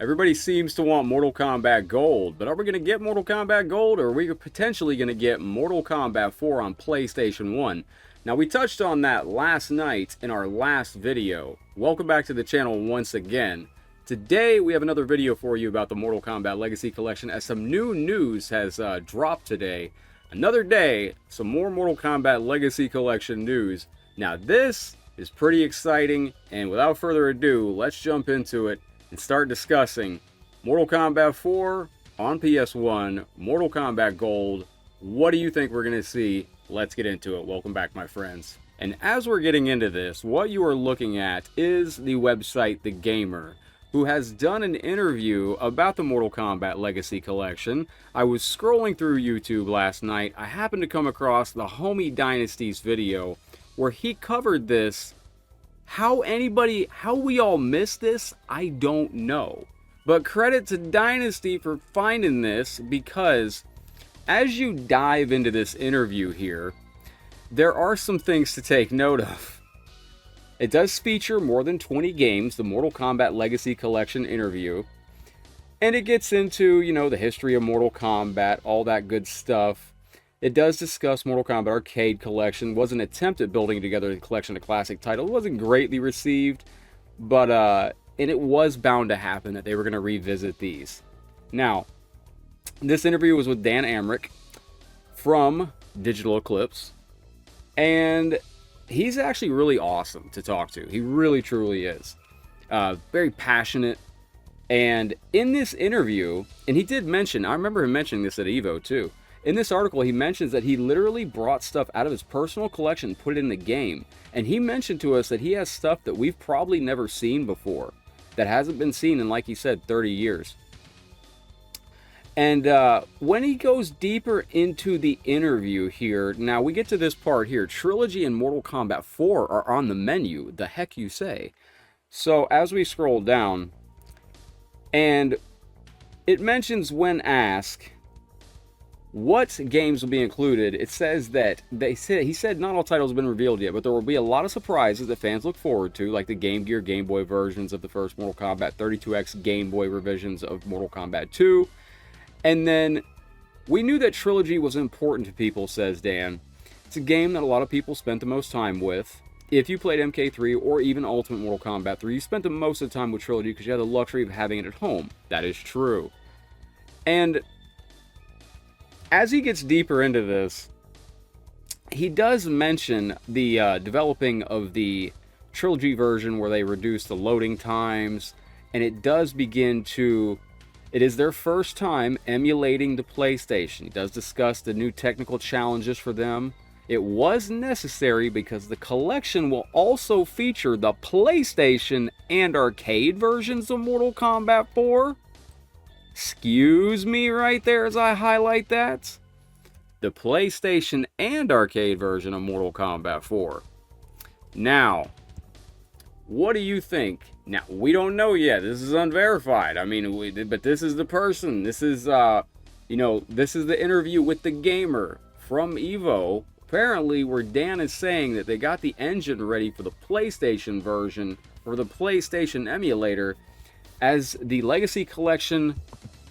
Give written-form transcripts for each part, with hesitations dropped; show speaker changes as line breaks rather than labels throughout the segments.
Everybody seems to want Mortal Kombat Gold, but are we going to get Mortal Kombat Gold, or are we potentially going to get Mortal Kombat 4 on PlayStation 1? Now, we touched on that last night in our last video. Welcome back to the channel once again. Today, we have another video for you about the Mortal Kombat Legacy Collection, as some new news has dropped today. Another day, some more Mortal Kombat Legacy Collection news. Now, this is pretty exciting, and without further ado, let's jump into it and start discussing Mortal Kombat 4 on PS1, Mortal Kombat Gold. What do you think we're going to see? Let's get into it. Welcome back, my friends. And as we're getting into this, what you are looking at is the website The Gamer, who has done an interview about the Mortal Kombat Legacy Collection. I was scrolling through YouTube last night. I happened to come across the Homie Dynasty's video where he covered this. How we all missed this, I don't know. But credit to Dynasty for finding this, because as you dive into this interview here, there are some things to take note of. It does feature more than 20 games, the Mortal Kombat Legacy Collection interview. And it gets into, you know, the history of Mortal Kombat, all that good stuff. It does discuss Mortal Kombat Arcade Collection. Was an attempt at building together a collection of classic titles. It wasn't greatly received, but and it was bound to happen that they were going to revisit these. Now, this interview was with Dan Amrich from Digital Eclipse, and he's actually really awesome to talk to. He really, truly is. Very passionate. And in this interview, and he did mention, I remember him mentioning this at EVO too. In this article, he mentions that he literally brought stuff out of his personal collection and put it in the game. And he mentioned to us that he has stuff that we've probably never seen before, that hasn't been seen in, like he said, 30 years. And when he goes deeper into the interview here, now we get to this part here. Trilogy and Mortal Kombat 4 are on the menu. The heck you say? So as we scroll down, and it mentions when asked what games will be included, it says that he said not all titles have been revealed yet, but there will be a lot of surprises that fans look forward to, like the Game Gear, Game Boy versions of the first Mortal Kombat, 32X Game Boy revisions of Mortal Kombat 2. And then we knew that Trilogy was important to people, says Dan. It's a game that a lot of people spent the most time with. If you played MK3 or even Ultimate Mortal Kombat 3, you spent the most of the time with Trilogy because you had the luxury of having it at home. That is true. And as he gets deeper into this, he does mention the developing of the Trilogy version where they reduce the loading times, and it does begin to... It is their first time emulating the PlayStation. He does discuss the new technical challenges for them. It was necessary because the collection will also feature the PlayStation and arcade versions of Mortal Kombat 4. Excuse me right there as I highlight that. The PlayStation and arcade version of Mortal Kombat 4. Now, what do you think? Now, we don't know yet. This is unverified. I mean, but this is the person. This is, this is the interview with The Gamer from EVO. Apparently, where Dan is saying that they got the engine ready for the PlayStation version, or the PlayStation emulator, as the Legacy Collection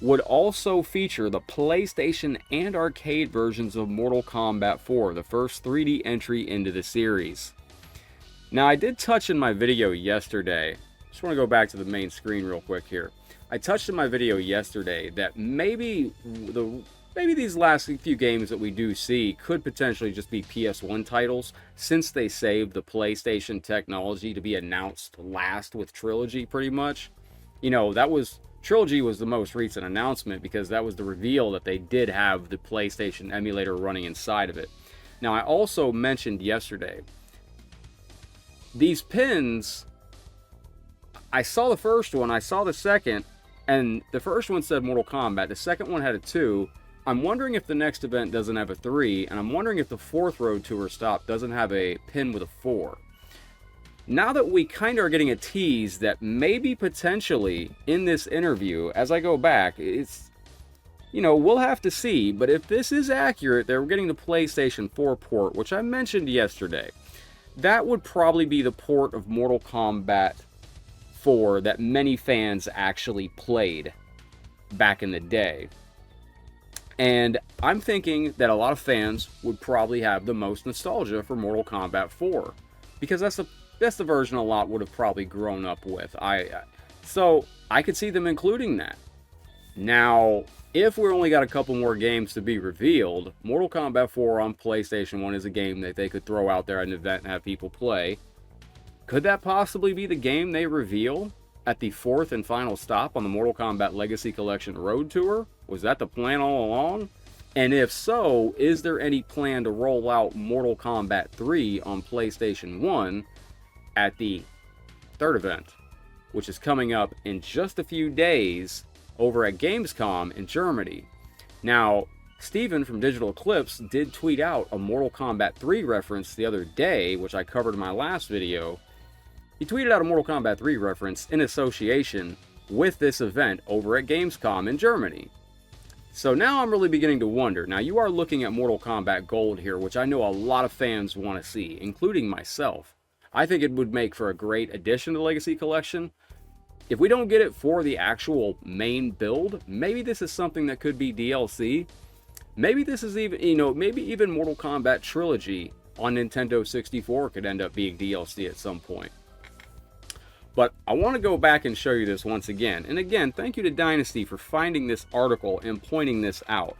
would also feature the PlayStation and arcade versions of Mortal Kombat 4, the first 3D entry into the series. Now, I did touch in my video yesterday, just want to go back to the main screen real quick here. I touched in my video yesterday that maybe these last few games that we do see could potentially just be PS1 titles, since they saved the PlayStation technology to be announced last with Trilogy, pretty much. You know, Trilogy was the most recent announcement because that was the reveal that they did have the PlayStation emulator running inside of it. Now, I also mentioned yesterday, these pins, I saw the first one, I saw the second, and the first one said Mortal Kombat, the second one had a 2. I'm wondering if the next event doesn't have a 3, and I'm wondering if the fourth Road Tour stop doesn't have a pin with a 4. Now that we kind of are getting a tease that maybe potentially in this interview, as I go back, it's, you know, we'll have to see. But if this is accurate, they're getting the PlayStation 4 port, which I mentioned yesterday. That would probably be the port of Mortal Kombat 4 that many fans actually played back in the day. And I'm thinking that a lot of fans would probably have the most nostalgia for Mortal Kombat 4, because that's the version a lot would have probably grown up with. So I could see them including that. Now, if we only got a couple more games to be revealed, Mortal Kombat 4 on PlayStation 1 is a game that they could throw out there at an event and have people play. Could that possibly be the game they reveal at the 4th and final stop on the Mortal Kombat Legacy Kollection Road Tour? Was that the plan all along? And if so, is there any plan to roll out Mortal Kombat 3 on PlayStation 1 at the 3rd event, which is coming up in just a few days over at Gamescom in Germany? Now, Steven from Digital Eclipse did tweet out a Mortal Kombat 3 reference the other day, which I covered in my last video. He tweeted out a Mortal Kombat 3 reference in association with this event over at Gamescom in Germany. So now I'm really beginning to wonder. Now, you are looking at Mortal Kombat Gold here, which I know a lot of fans want to see, including myself. I think it would make for a great addition to the Legacy Collection. If we don't get it for the actual main build, maybe this is something that could be DLC. Maybe this is even, maybe even Mortal Kombat Trilogy on Nintendo 64 could end up being DLC at some point. But I want to go back and show you this once again. And again, thank you to Dynasty for finding this article and pointing this out.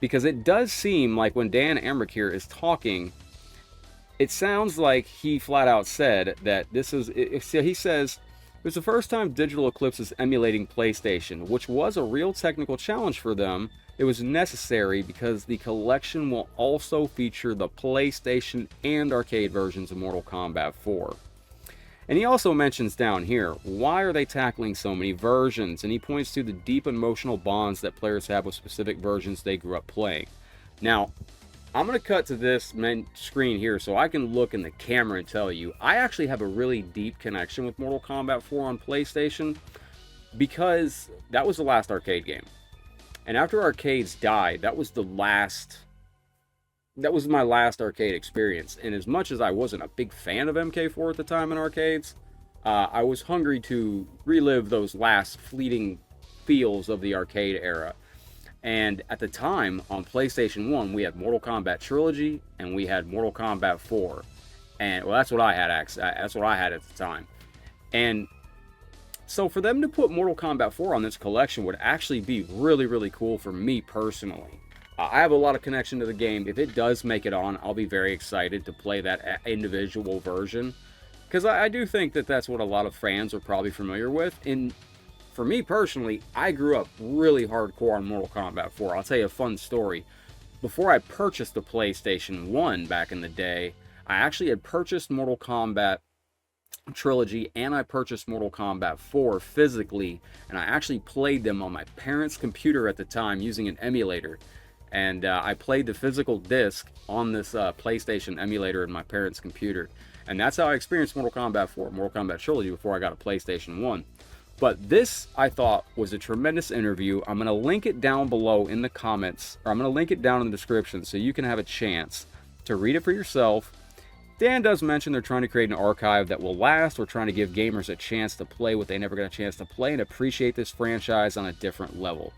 Because it does seem like when Dan Emmerich here is talking, it sounds like he flat out said that this is, he says, it was the first time Digital Eclipse is emulating PlayStation, which was a real technical challenge for them. It was necessary because the collection will also feature the PlayStation and arcade versions of Mortal Kombat 4. And he also mentions down here, why are they tackling so many versions? And he points to the deep emotional bonds that players have with specific versions they grew up playing. Now, I'm going to cut to this screen here so I can look in the camera and tell you, I actually have a really deep connection with Mortal Kombat 4 on PlayStation, because that was the last arcade game. And after arcades died, that was my last arcade experience. And as much as I wasn't a big fan of MK4 at the time in arcades, I was hungry to relive those last fleeting feels of the arcade era. And at the time, on PlayStation 1, we had Mortal Kombat Trilogy, and we had Mortal Kombat 4. And, well, that's what I had, that's what I had at the time. And so for them to put Mortal Kombat 4 on this collection would actually be really, really cool for me personally. I have a lot of connection to the game. If it does make it on, I'll be very excited to play that individual version, because I do think that that's what a lot of fans are probably familiar with. And for me personally, I grew up really hardcore on Mortal Kombat 4. I'll tell you a fun story. Before I purchased the PlayStation 1 back in the day, I actually had purchased Mortal Kombat Trilogy and I purchased Mortal Kombat 4 physically, and I actually played them on my parents' computer at the time using an emulator. And I played the physical disc on this PlayStation emulator in my parents' computer. And that's how I experienced Mortal Kombat 4, Mortal Kombat Trilogy, before I got a PlayStation 1. But this, I thought, was a tremendous interview. I'm going to link it down below in the comments, or I'm going to link it down in the description so you can have a chance to read it for yourself. Dan does mention they're trying to create an archive that will last. We're trying to give gamers a chance to play what they never got a chance to play and appreciate this franchise on a different level.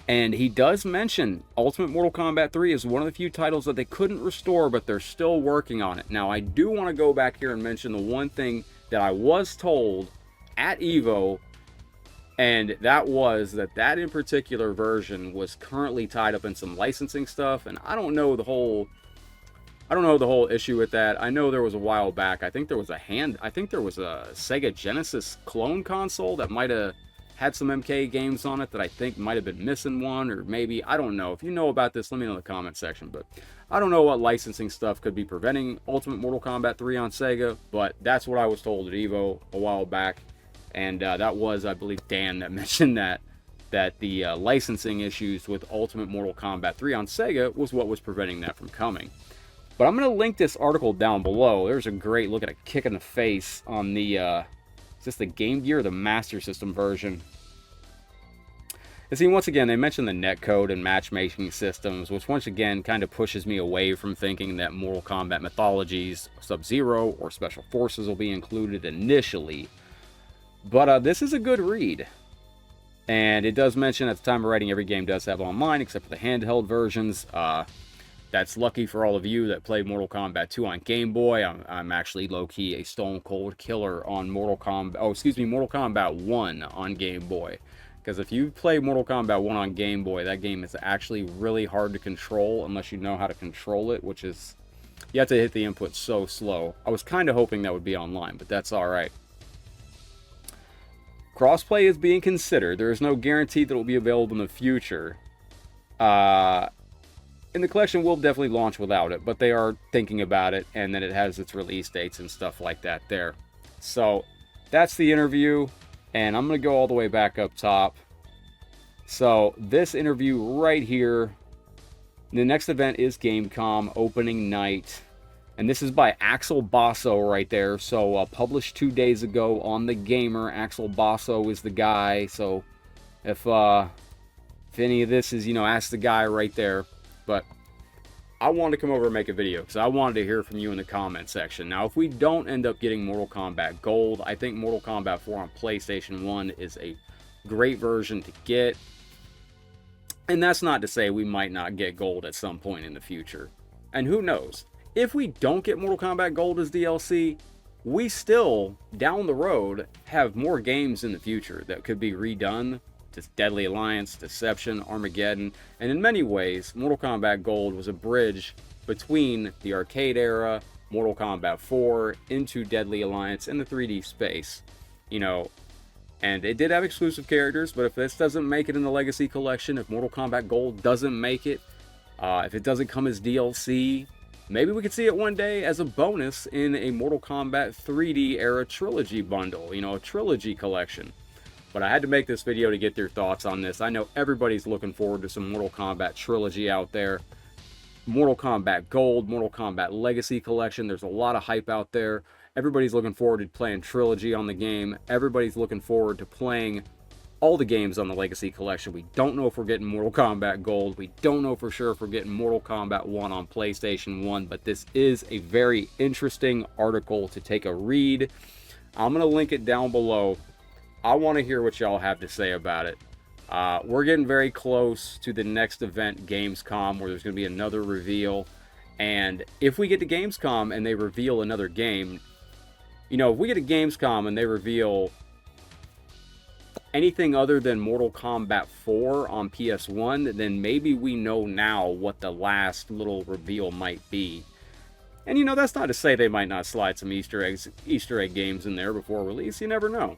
And he does mention Ultimate Mortal Kombat 3 is one of the few titles that they couldn't restore, but they're still working on it. Now, I do want to go back here and mention the one thing that I was told at EVO, and that was that in particular version was currently tied up in some licensing stuff, and I don't know the whole issue with that. I know there was a while back, I think there was a Sega Genesis clone console that might have had some MK games on it that I think might have been missing one, or maybe, I don't know. If you know about this, let me know in the comment section. But I don't know what licensing stuff could be preventing Ultimate Mortal Kombat 3 on Sega, but that's what I was told at EVO a while back. And that was, I believe, Dan that mentioned that the licensing issues with Ultimate Mortal Kombat 3 on Sega was what was preventing that from coming. But I'm going to link this article down below. There's a great look at a kick in the face on the... is this the Game Gear or the Master System version? And see, once again, they mentioned the netcode and matchmaking systems, which once again kind of pushes me away from thinking that Mortal Kombat mythologies, Sub-Zero, or Special Forces will be included initially. But this is a good read. And it does mention at the time of writing, every game does have online, except for the handheld versions. That's lucky for all of you that played Mortal Kombat 2 on Game Boy. I'm actually low-key a stone cold killer on Mortal Kombat 1 on Game Boy. Because if you play Mortal Kombat 1 on Game Boy, that game is actually really hard to control unless you know how to control it, which is, you have to hit the input so slow. I was kind of hoping that would be online, but that's alright. Crossplay is being considered. There is no guarantee that it will be available in the future. And the collection will definitely launch without it, but they are thinking about it, and then it has its release dates and stuff like that there. So, that's the interview. And I'm going to go all the way back up top. So this interview right here, the next event is Gamescom opening night. And this is by Axel Basso right there. So published 2 days ago on The Gamer. Axel Basso is the guy. So if any of this is, ask the guy right there. But I wanted to come over and make a video because I wanted to hear from you in the comment section. Now, if we don't end up getting Mortal Kombat Gold, I think Mortal Kombat 4 on PlayStation 1 is a great version to get. And that's not to say we might not get Gold at some point in the future. And who knows? If we don't get Mortal Kombat Gold as DLC, we still, down the road, have more games in the future that could be redone. Deadly Alliance, Deception, Armageddon, and in many ways, Mortal Kombat Gold was a bridge between the arcade era, Mortal Kombat 4, into Deadly Alliance, and the 3D space. And it did have exclusive characters, but if this doesn't make it in the Legacy Collection, if Mortal Kombat Gold doesn't make it, if it doesn't come as DLC, maybe we could see it one day as a bonus in a Mortal Kombat 3D era trilogy bundle, a trilogy collection. But I had to make this video to get their thoughts on this. I know everybody's looking forward to some Mortal Kombat trilogy out there. Mortal Kombat Gold, Mortal Kombat Legacy Collection. There's a lot of hype out there. Everybody's looking forward to playing trilogy on the game. Everybody's looking forward to playing all the games on the Legacy Collection. We don't know if we're getting Mortal Kombat Gold. We don't know for sure if we're getting Mortal Kombat 1 on PlayStation 1. But this is a very interesting article to take a read. I'm going to link it down below. I want to hear what y'all have to say about it. We're getting very close to the next event, Gamescom, where there's going to be another reveal. And if we get to Gamescom and they reveal another game, if we get to Gamescom and they reveal anything other than Mortal Kombat 4 on PS1, then maybe we know now what the last little reveal might be. And that's not to say they might not slide some Easter egg games in there before release. You never know.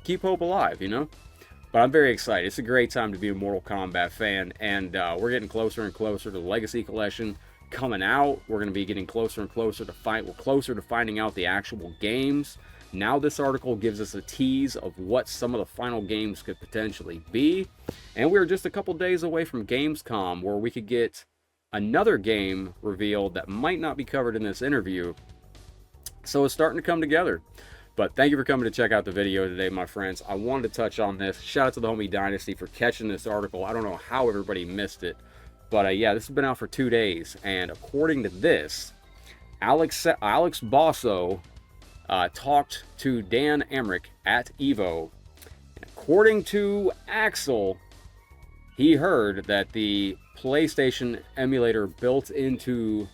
Keep hope alive, But I'm very excited. It's a great time to be a Mortal Kombat fan, and we're getting closer and closer to the Legacy Collection coming out. We're going to be getting closer and closer to finding out the actual games. Now this article gives us a tease of what some of the final games could potentially be, and we're just a couple days away from Gamescom, where we could get another game revealed that might not be covered in this interview. So it's starting to come together. But thank you for coming to check out the video today, my friends. I wanted to touch on this. Shout out to the homie Dynasty for catching this article. I don't know how everybody missed it. But yeah, this has been out for 2 days. And according to this, Alex Basso talked to Dan Emmerich at EVO. And according to Axel, he heard that the PlayStation emulator built into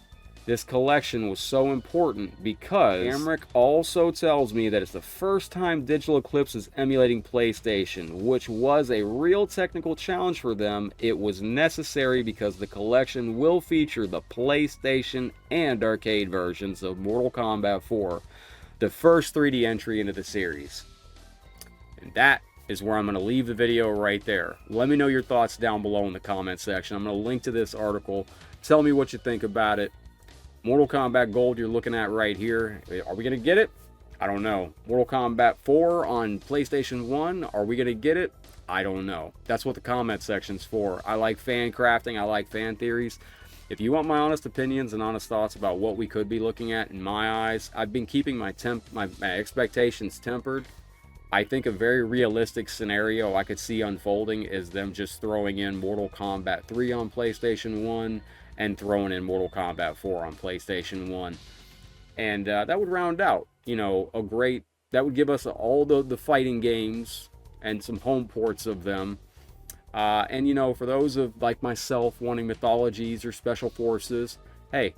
this collection was so important because Emmerich also tells me that it's the first time Digital Eclipse is emulating PlayStation, which was a real technical challenge for them. It was necessary because the collection will feature the PlayStation and arcade versions of Mortal Kombat 4, the first 3D entry into the series. And that is where I'm going to leave the video right there. Let me know your thoughts down below in the comment section. I'm going to link to this article. Tell me what you think about it. Mortal Kombat Gold you're looking at right here. Are we going to get it? I don't know. Mortal Kombat 4 on PlayStation 1. Are we going to get it? I don't know. That's what the comment section's for. I like fan crafting. I like fan theories. If you want my honest opinions and honest thoughts about what we could be looking at in my eyes, I've been keeping my expectations tempered. I think a very realistic scenario I could see unfolding is them just throwing in Mortal Kombat 3 on PlayStation 1 and throwing in Mortal Kombat 4 on PlayStation 1. And that would round out, you know, a great, that would give us all the fighting games and some home ports of them. And, you know, for those of like myself wanting mythologies or special forces, hey,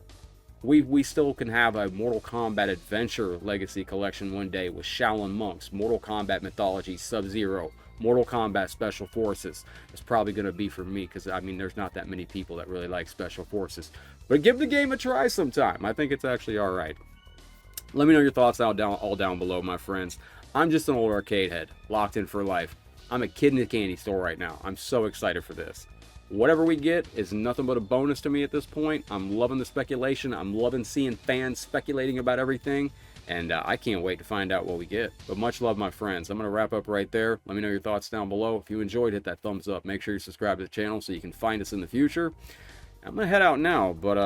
we still can have a Mortal Kombat Adventure Legacy Collection one day with Shaolin Monks, Mortal Kombat Mythology, Sub-Zero, Mortal Kombat Special Forces. It's probably going to be for me because, I mean, there's not that many people that really like Special Forces. But give the game a try sometime. I think it's actually alright. Let me know your thoughts all down below, my friends. I'm just an old arcade head, locked in for life. I'm a kid in a candy store right now. I'm so excited for this. Whatever we get is nothing but a bonus to me at this point. I'm loving the speculation. I'm loving seeing fans speculating about everything. And I can't wait to find out what we get. But much love, my friends. I'm going to wrap up right there. Let me know your thoughts down below. If you enjoyed, hit that thumbs up. Make sure you subscribe to the channel so you can find us in the future. I'm going to head out now, but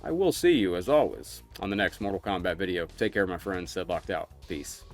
I will see you, as always, on the next Mortal Kombat video. Take care, my friends. Headlocked out. Peace.